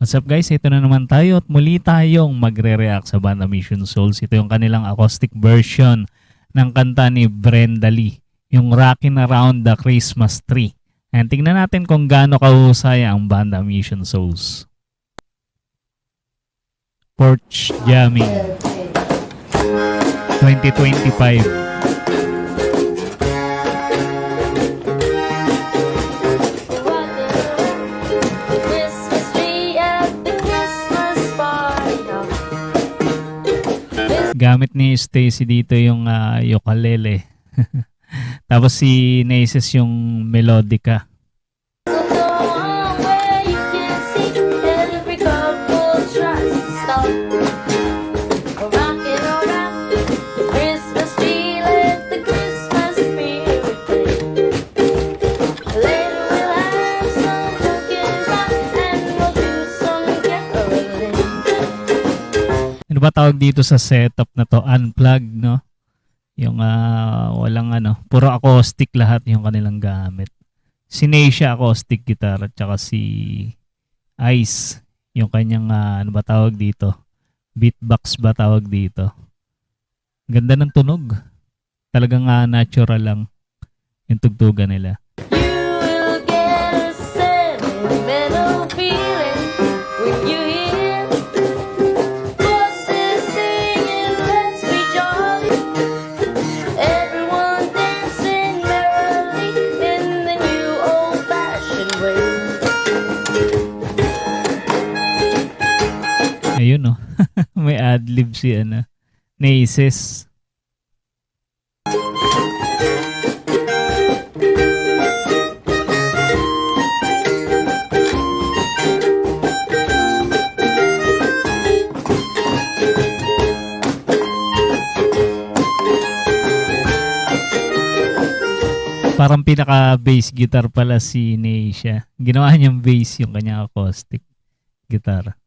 What's up guys? Ito na naman tayo at muli tayong magre-react sa Banda Mission Souls. Ito yung kanilang acoustic version ng kanta ni Brenda Lee, yung Rockin' Around the Christmas Tree. And tingnan natin kung gaano kahusay ang Banda Mission Souls. Porch Jamming 2025. Gamit ni Stacy dito yung ukulele. Tapos si Naces yung melodica. Ano ba tawag dito sa setup na to? Unplugged, no? Yung walang puro acoustic lahat yung kanilang gamit. Si Nacia acoustic guitar at saka si Ice yung kanyang ano ba tawag dito? Beatbox ba tawag dito? Ganda ng tunog. Talagang natural lang yung tugtugan nila. Ayun no. May adlib si Naces. Parang pinaka-bass guitar pala si Nacia. Ginawa niyang bass yung kanyang acoustic guitar.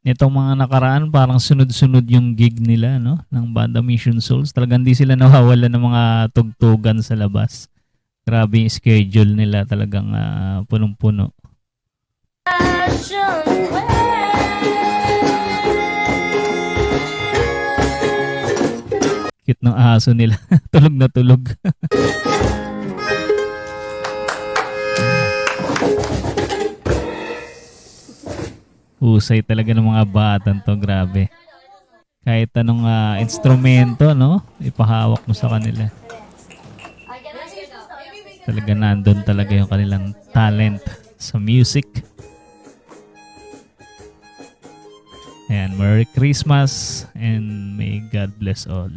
Itong mga nakaraan parang sunod-sunod yung gig nila ng Banda Mission Souls. Talagang di sila nawawala ng mga tugtugan sa labas. Grabe yung schedule nila, talagang punong-puno. Cute ng aso nila. Tulog na tulog. Husay talaga ng mga batang to, grabe. Kahit anong instrumento, ipahawak mo sa kanila. Talaga nandun talaga yung kanilang talent sa music. Ayan, Merry Christmas and may God bless all.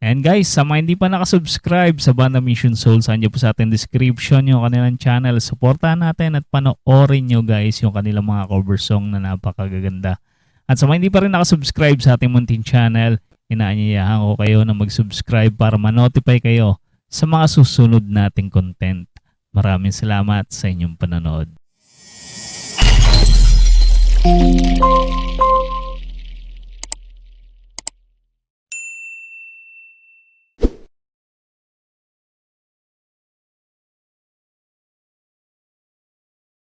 And guys, sa mga hindi pa nakasubscribe sa Banda Mission Souls, andyan po sa ating description yung kanilang channel. Supportahan natin at panoorin nyo guys yung kanilang mga cover song na napakagaganda. At sa mga hindi pa rin nakasubscribe sa ating munting channel, inaanyayahan ko kayo na mag-subscribe para ma-notify kayo sa mga susunod nating content. Maraming salamat sa inyong panonood.